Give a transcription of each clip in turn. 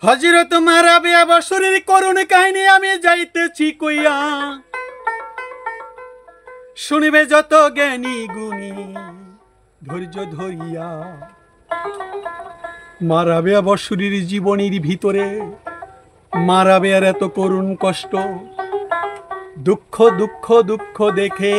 হযরত মারাবিয়া বছরের করুণ কাহিনী আমি যাইতেছি কইয়া, শুনিবে যত জ্ঞানী গুণী ধৈর্য ধরিয়া। মারাবিয়া বছরের জীবনের ভিতরে মারাবিয়ার এত করুণ কষ্ট, দুঃখ দুঃখ দুঃখ দেখে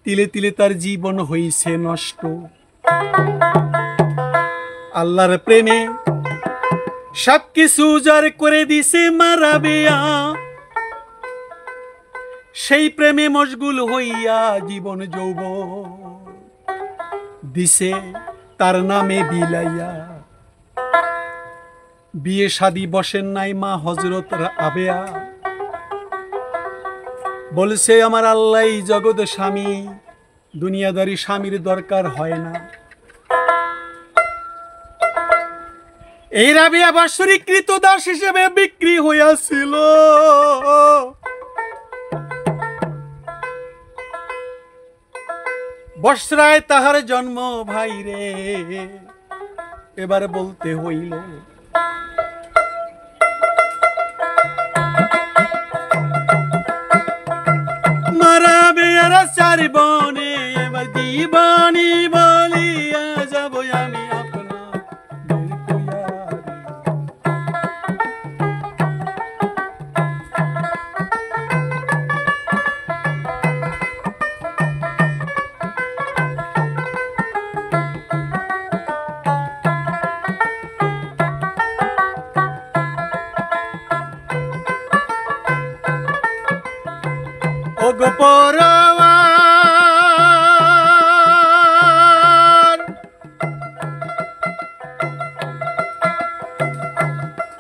তিলে তিলে তার জীবন হইছে নষ্ট। আল্লাহর প্রেমে সবকিছু উজাড় করে দিছে মারাবিয়া, সেই প্রেমে মশগুল হইয়া জীবন যৌবন দিছে তার নামে বিলাইয়া। বিয়ে শাদী বসেন নাই মা হযরত রাবেয়া, বলছে আমার আল্লাহ জগৎ স্বামী, দুনিয়াদারি স্বামীর দরকার হয় না। এই রাবেয়া বাৎসরিক কৃতদাস হিসেবে বিক্রি হইয়াছিল। বসরায় তাহার জন্ম ভাই রে, এবার বলতে হইল মারাবিয়ার চার বনে এবার জীবনী বলিয়া যাব আমি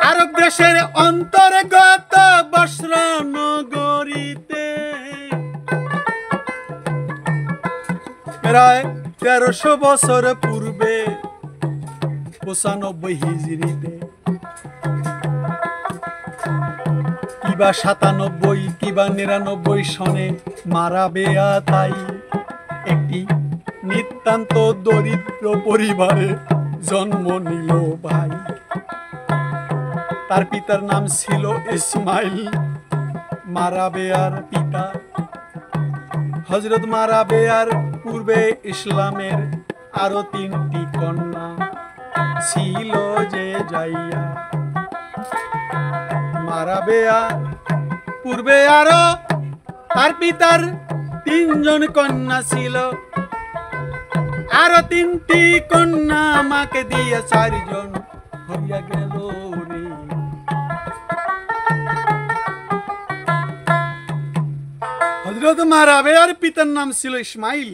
আরব দেশের অন্তর্গত বসরা নগরীতে প্রায় 1300 বছর পূর্বে 95 হিজরিতে কিবা 97 কিবা 99 সনে মারাবিয়া তাই একটি নিতান্ত দরিদ্র পরিবারে জন্ম নিল ভাই। তার পিতার নাম ছিল ইসমাইল, মারাবিয়ার পিতা। হযরত মারাবিয়ার পূর্বে ইসলামের আরো 3টি কন্যা ছিল যে যাইয়া। মারাবিয়া পূর্বে আরো তার পিতার 3 জন কন্যা ছিল, আরো 3টি কন্যা আমাকে দিয়ে 4 জন হইয়া গেল রে। হযরত মারাবিয়ার পিতার নাম ছিল ইসমাইল।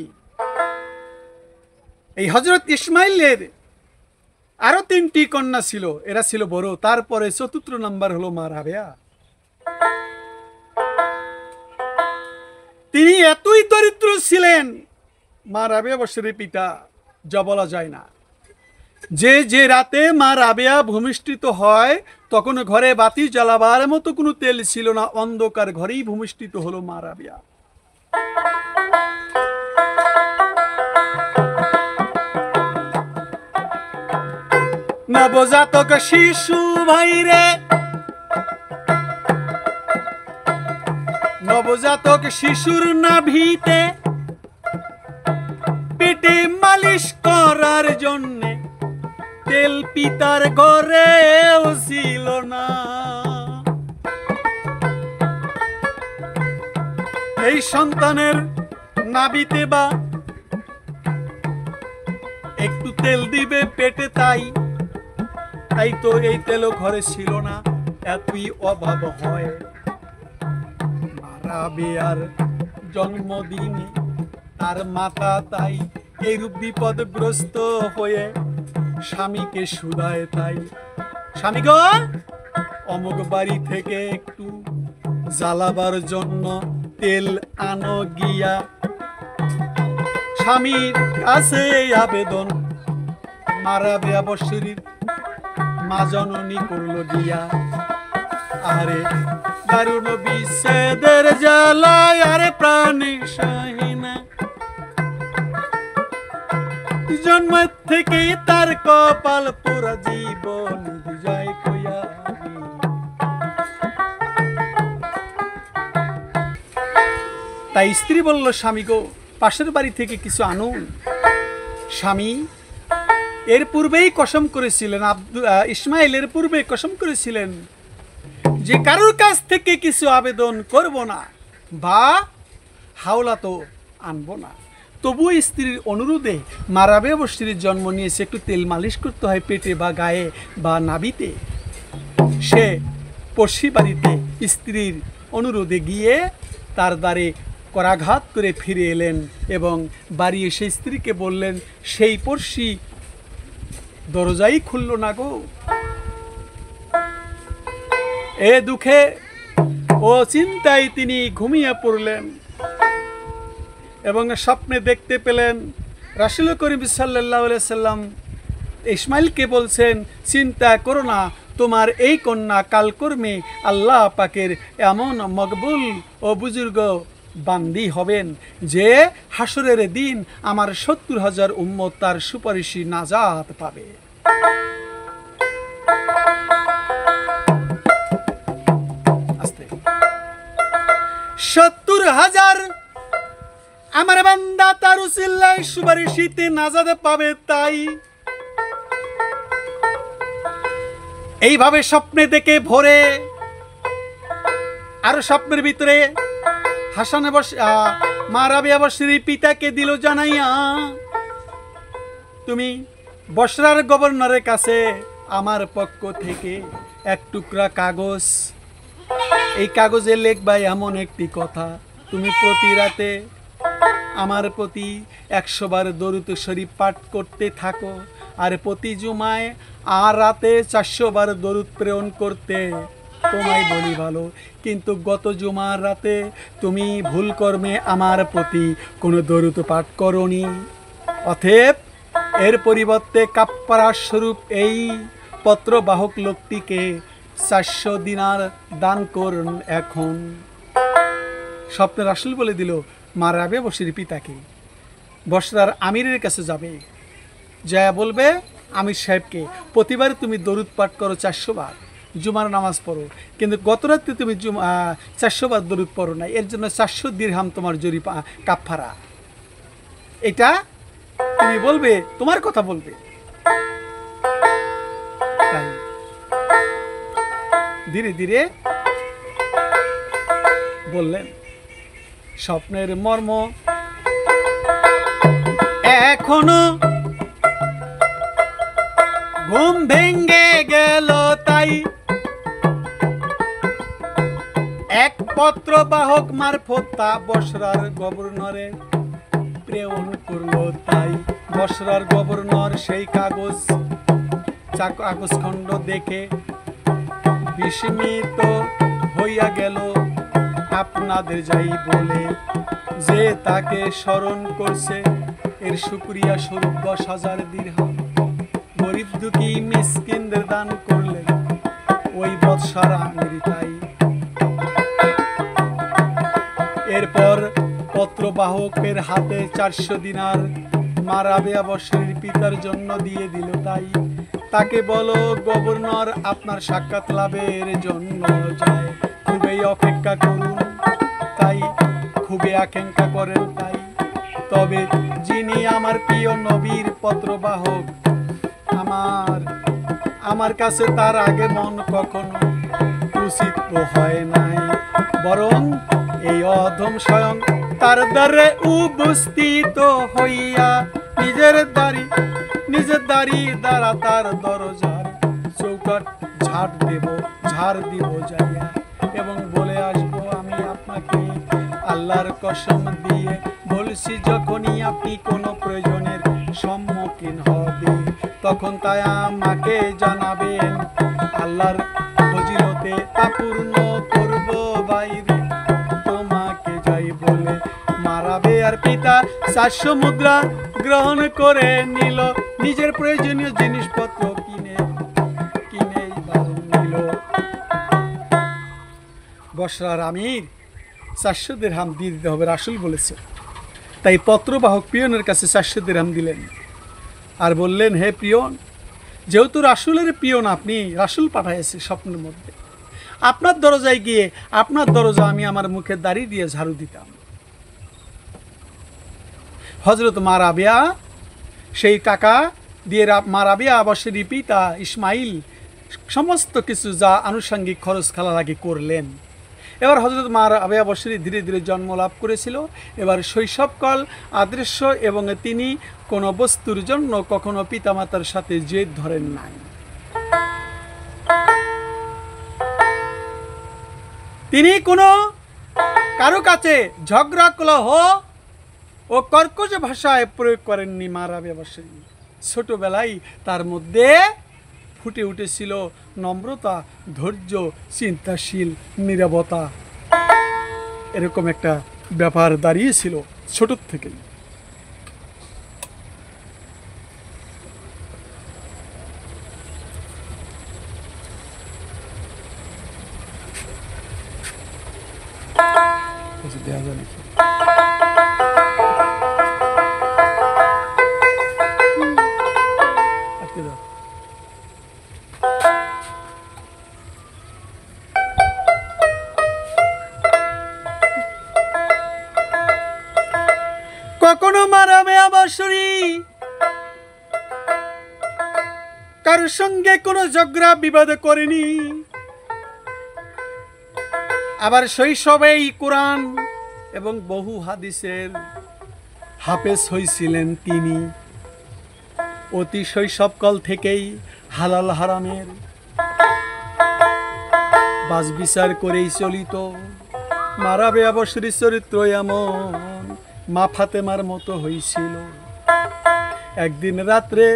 এই হযরত ইসমাইলের আরো 3টি কন্যা ছিল, এরা ছিল বড়। তারপরে 4র্থ নাম্বার হলো মারাবিয়া। তিনি এতই দরিদ্র ছিলেন, মারাবিয়া বৎসরের পিতা, যা বলা যায় না। যে রাতে মারাবিয়া ভূমিষ্ঠিত হয় তখন ঘরে বাতি জ্বালাবার মতো কোনো তেল ছিল না, অন্ধকার ঘরেই ভূমিষ্ঠিত হলো মারাবিয়া। নবজাতক শিশু ভাই রে, নবজাতক শিশুর নাভিতে পেটে মালিশ করার জন্য তেল পিতার ঘরেও ছিল না। এই সন্তানের নাভিতে বা একটু তেল দিবে পেটে, তাই তো এই তেলও ঘরে ছিল না, এতই অভাব হয়। মারাবিয়ার জন্মদিনে তার মাতা তাই এইরূপ বিপদগ্রস্ত হয়ে স্বামীকে শুধায়, তাই স্বামী গো অমুক বাড়ি থেকে একটু জ্বালাবার জন্য তেল আনো গিয়া। স্বামীর কাছে আবেদন মারাবিয়া বৎসরের মা জননী করল গিয়া। আরে দারুণ বিচ্ছেদের জ্বালায় আরে প্রাণী সহিনা, জন্ম থেকেই তার কপাল পুরা জীবন যায় কইয়া তাই স্ত্রী বলল, স্বামী গো, পাশের বাড়ি থেকে কিছু আনুন। স্বামী এর পূর্বেই কসম করেছিলেন, ইসমাইল এর পূর্বে কসম করেছিলেন যে কারোর কাছ থেকে কিছু আবেদন করব না বা হাওলা তো আনবো না। তবুও স্ত্রীর অনুরোধে মা রাবেয়া বসরির জন্ম নিয়েছে, একটু তেল মালিশ করতে হয় পেটে বা গায়ে বা নাভিতে। সে পড়শি বাড়িতে স্ত্রীর অনুরোধে গিয়ে তার দ্বারে করাঘাত করে ফিরে এলেন এবং বাড়ি এসে স্ত্রীকে বললেন, সেই পড়শি দরজাই খুলল না গো। এ দুঃখে ও চিন্তায় তিনি ঘুমিয়ে পড়লেন এবং স্বপ্নে দেখতে পেলেন রাসূল করিম সাল্লাল্লাহু আলাইহি সাল্লাম ইসমাইলকে বলছেন, চিন্তা করো না, তোমার এই কন্যা কালকর্মে আল্লাহ পাকের এমন মকবুল ও বুজুর্গ বান্দি হবেন যে হাসরের দিন আমার ৭০,০০০ উম্মত তার সুপারিশি নাজাত পাবে। আস্তে ৭০,০০০ আমার বান্দা তার উসিলায় সুপারিশিতে নাজাত পাবে। তাই এইভাবে স্বপ্নে দেখে ভোরে আরো স্বপ্নের ভিতরে হাসান মা রাবেয়া বসরি পিতাকে দিল জানাইয়া, তুমি বসরার গভর্নরের কাছে আমার পক্ষ থেকে এক টুকরা কাগজ, এই কাগজে লিখবা এমন একটি কথা, তুমি প্রতি রাতে আমার প্রতি ১০০ বার দরুদ শরীফ পাঠ করতে থাকো আর প্রতি জুমায় আর রাতে ৪০০ বার দরুদ প্রেরণ করতে। তোমায় বলি ভালো, কিন্তু গত জুমার রাতে তুমি ভুল কর্মে আমার প্রতি কোনো দরুদ পাঠ করনি। অতএব এর পরিবর্তে কাফফারা স্বরূপ এই পত্রবাহক লোকটিকে ৪০০ দিনার দান করুন এখন। স্বপ্নে রাসূল বলে দিল, মা রাবেয়া বসরির পিতাকে বসরার আমিরের কাছে যাবে, যা বলবে আমির সাহেবকে প্রতিবার তুমি দরুদ পাঠ করো ৪০০ বার, জুমার নামাজ পড়ো, কিন্তু গত রাত্রে তুমি ৪০০ বার দরুদ পড়ো না, এর জন্য ৪০০ দিরহাম তোমার জরিপ কাফফারা। এটা তুমি বলবে, তোমার কথা বলবে। তাই ধীরে ধীরে বললেন। স্বপ্নের মর্ম এখনো ঘুম ভেঙ্গে গেল, তাই এক পত্র বাহক মারফত তা বসরার গভর্নরে প্রেরণ করলো। তাই বসরার গভর্নর সেই কাগজ খণ্ড দেখে বিস্মিত হইয়া গেল। আপনাদের যাই বলে যে তাকে স্মরণ করছে, এর শুকরিয়া স্বরূপ ১০,০০০ দিরহাম গরিব দুঃখী মিসকিনদের দান করলেন ওই বৎসর আমির। তাই এরপর পত্রবাহকের হাতে ৪০০ দিনার মা রাবেয়া বসরির পিতার জন্য দিয়ে দিল। তাই তাকে বলো, গভর্নর আপনার সাক্ষাৎ লাভের জন্য যায়, খুবই অপেক্ষা করুন। তাই খুবই আকাঙ্ক্ষা করেন। তাই তবে যিনি আমার প্রিয় নবীর পত্রবাহক, আমার কাছে তার আগে মন কখনো উচিত হয় নাই, বরং এই অধম স্বয়ং তার দ্বারে উপস্থিত হইয়া নিজের দাড়ি দ্বারা তার দরজার চৌকাট ঝাড় দিব যাইয়া এবং বলে আসবো, আমি আপনাকে আল্লাহর কসম দিয়ে বলছি, যখনই আপনি কোনো প্রয়োজনের সম্মুখীন হবে তখন তাই আমাকে জানাবেন, আল্লাহর ফজিলতে তা পূর্ণ করব বাইরে তোমাকে যাই বলে। মা রাবেয়ার পিতা ৪০০ মুদ্রা গ্রহণ করে নিল, নিজের প্রয়োজনীয় জিনিসপত্র কিনে নিল। বসরার আমির ৪০০ দিরহাম দিয়ে দিতে হবে, রাসূল বলেছে। তাই পত্রবাহক পিয়নের কাছে ৪০০ দিরহাম দিলেন আর বললেন, হে পিয়ন, যেহেতু রাসূলের পিয়ন আপনি, রাসূল পাঠাইছে স্বপ্নের মধ্যে, আপনার দরজায় গিয়ে আপনার দরজা আমি আমার মুখে দাড়ি দিয়ে ঝাড়ু দিতাম, হজরত মা রাবেয়া সেই টাকা দিয়ে মা রাবেয়া অবশ্যই পিতা ইসমাইল সমস্ত কিছু যা আনুষঙ্গিক খরচ খেলা লাগে করলেন। এবার হজরত মা রাবেয়া অবশ্যই ধীরে ধীরে জন্ম লাভ করেছিল। এবার শৈশবকাল আদৃশ্য এবং তিনি কোনো বস্তুর জন্য কখনো পিতামাতার সাথে জেদ ধরেন নাই। তিনি কোনো কারো কাছে ঝগড়া কলহ ও কর্কশ ভাষায় প্রয়োগ করেননি মা রাবেয়া অবশ্যই। ছোটবেলায় তার মধ্যে ফুটে উঠেছিল নম্রতা, ধৈর্য, চিন্তাশীল, নীরবতা, এরকম একটা ব্যাপার দাঁড়িয়েছিল ছোট থেকেই। দেওয়া যায় নাকি? কখনো মা রাবেয়া অবশ্যই কারোর সঙ্গে কোনো ঝগড়া বিবাদ করেনি। আবার শৈশবেই কোরআন এবং বহু হাদিসের হাফেজ হয়েছিলেন তিনি। অতি শৈশবকাল থেকেই হালাল হারামের বাজ বিচার করেই চলিত। মা রাবেয়া অবশ্যই চরিত্র এমন মা ফাতেমার মতো হয়েছিল। একদিন রাত্রে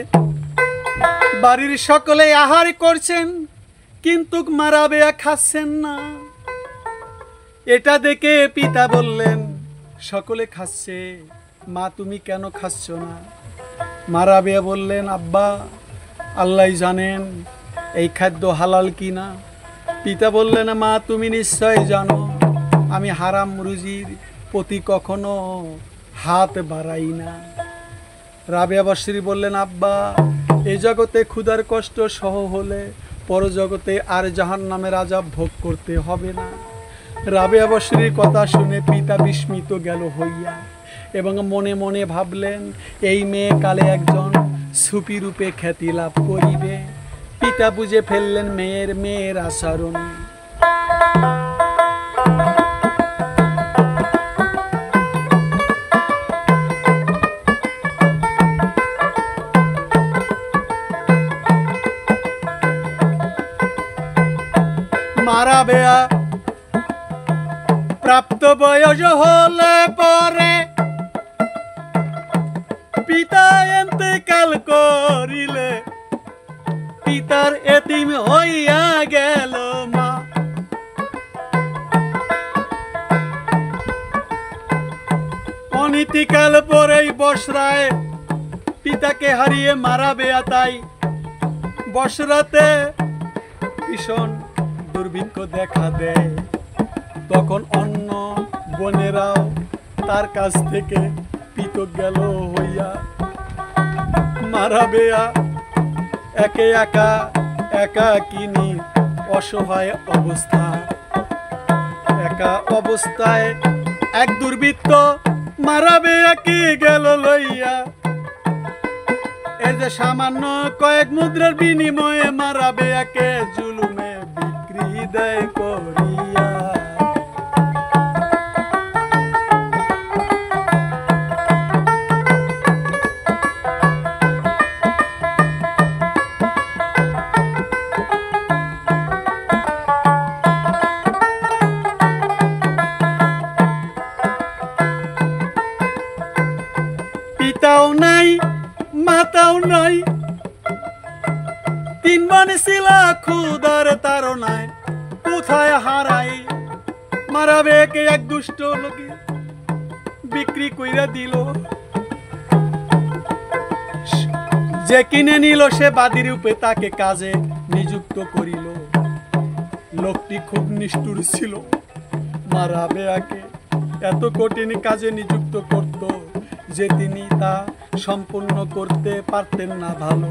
বাড়ির সকলে আহার করছেন, কিন্তু মা রাবেয়া খাচ্ছেন না। এটা দেখে পিতা বললেন, সকলে খাচ্ছে, মা তুমি কেন খাচ্ছ না? মা রাবেয়া বললেন, আব্বা আল্লাহ জানেন এই খাদ্য হালাল কিনা। পিতা বললেন, মা তুমি নিশ্চয় জানো আমি হারাম রুজির প্রতি কখনো হাত বাড়াই না। রাবেয়া অবশ্যই বললেন, আব্বা এই জগতে ক্ষুধার কষ্ট সহ হলে পরজগতে আর জাহান্নামের আযাব ভোগ করতে হবে না। রাবেয়া অবশ্যই কথা শুনে পিতা বিস্মিত গেল হইয়া এবং মনে মনে ভাবলেন, এই মেয়ে কালে একজন সুফি রূপে খ্যাতি লাভ করিবে। পিতা বুঝে ফেললেন মেয়ের আচরণ। মা রাবেয়া প্রাপ্ত বয়স হলে পরে পিতা ইন্তেকাল করিলে পিতার এতিম হইয়া গেল মা। অনীতিকাল পরেই বসরায় পিতাকে হারিয়ে মা রাবেয়া তাই বসরাতে ভীষণ দুর্ভিক্ষ দেখা দেয়। তখন অন্য বোনেরাও তার কাছ থেকে পৃথক গেল হইয়া। মা রাবেয়া একে একাকিনী অসহায় অবস্থায় এক দুর্বৃত্ত মা রাবেয়াকে গেল লইয়া। এই যে সামান্য কয়েক মুদ্রার বিনিময়ে মা রাবেয়াকে জুলুমে বিক্রি দেয় করিয়া। পিতাও নাই মাতাও নাই, তিন মানে ছিল ক্ষুধার তাড়নায় কোথায় হারাই। মা রাবেয়াকে এক দুষ্ট লোকে বিক্রি কইরা দিল। যে কিনে নিল সে বাদী রূপে তাকে কাজে নিযুক্ত করিল। লোকটি খুব নিষ্ঠুর ছিল, মা রাবেয়াকে এত কঠিন কাজে নিযুক্ত করত যে তিনি তা সম্পূর্ণ করতে পারতেন না ভালো।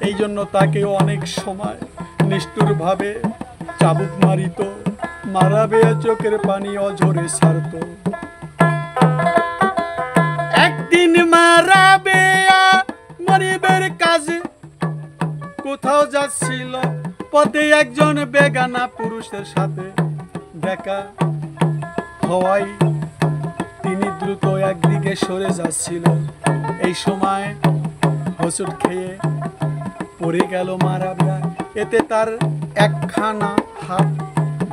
এই জন্য তাকে অনেক সময় নিষ্ঠুরভাবে চাবুক মারিত। মা রাবেয়া চোখের পানি অঝরে ছাড়ত। একদিন একদিন মা রাবেয়া মনিবের কাজে কোথাও যাচ্ছিল, পথে একজন বেগানা পুরুষের সাথে দেখা হওয়ায় তিনি দ্রুত একদিকে সরে যাচ্ছিল। এই সময় হোঁচট খেয়ে পড়ে গেল মা রাবেয়া। এতে তার একখানা হাত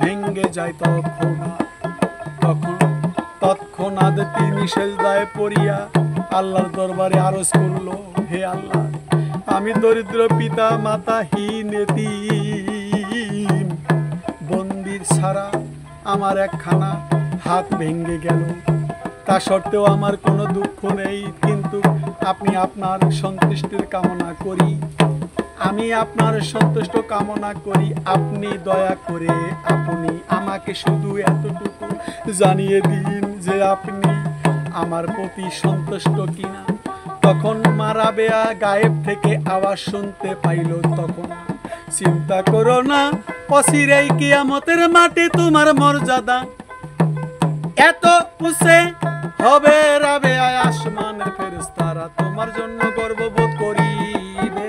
ভেঙ্গে যায়। তৎক্ষণাৎ তিনি সেজদায় পড়িয়া আল্লাহর দরবারে আরজ করলো, হে আল্লাহ, আমি দরিদ্র পিতা মাতাহীন এতিম বন্দির ছাড়া আমার একখানা হাত ভেঙ্গে গেল, তা সত্ত্বেও আমার কোনো দুঃখ নেই, কিন্তু আপনি আপনার সন্তুষ্টির কামনা করি, আমি আপনার সন্তুষ্ট কামনা করি, আপনি দয়া করে আপনি আমাকে শুধু এতটুকু জানিয়ে দিন যে আপনি আমার প্রতি সন্তুষ্ট কিনা। তখন মা রাবেয়া গায়েব থেকে আওয়াজ শুনতে পাইল, তখন চিন্তা করো না, অচিরেই কিয়ামতের মাঠে তোমার মর্যাদা এত উঁচে হবে, রাবেয়া আসমানের ফেরেশতারা তোমার জন্য গর্ববোধ করিবে।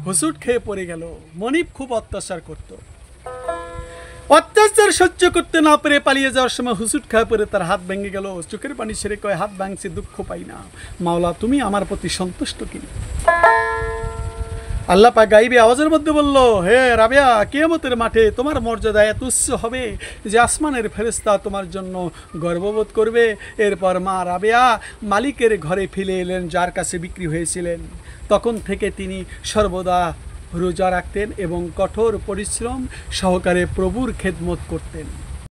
হুজুর খেয়ে পড়ে গেল। মনিব খুব অত্যাচার করত, অত্যাচার সহ্য করতে না পেরে পালিয়ে যাওয়ার সময় হুজুর খেয়ে পড়ে তার হাত ভেঙে গেল। চোখের পানি ছেড়ে কয়, হাত ভাঙছে দুঃখ পাই না, মাওলা তুমি আমার প্রতি সন্তুষ্ট কিনা। আল্লাহ পাক গাইবে আওয়াজের মধ্যে বলল, হে রাবেয়া, কিয়ামতের মাঠে তোমার মর্যাদা এত উচ্চ হবে যে আসমানের ফেরেশতা তোমার জন্য গর্ববোধ করবে। এরপর মা রাবেয়া মালিকের ঘরে ফিরে এলেন, যার কাছে বিক্রি হয়েছিলেন। তখন থেকে তিনি সর্বদা রোজা রাখতেন এবং কঠোর পরিশ্রম সহকারে প্রভুর খেদমত করতেন।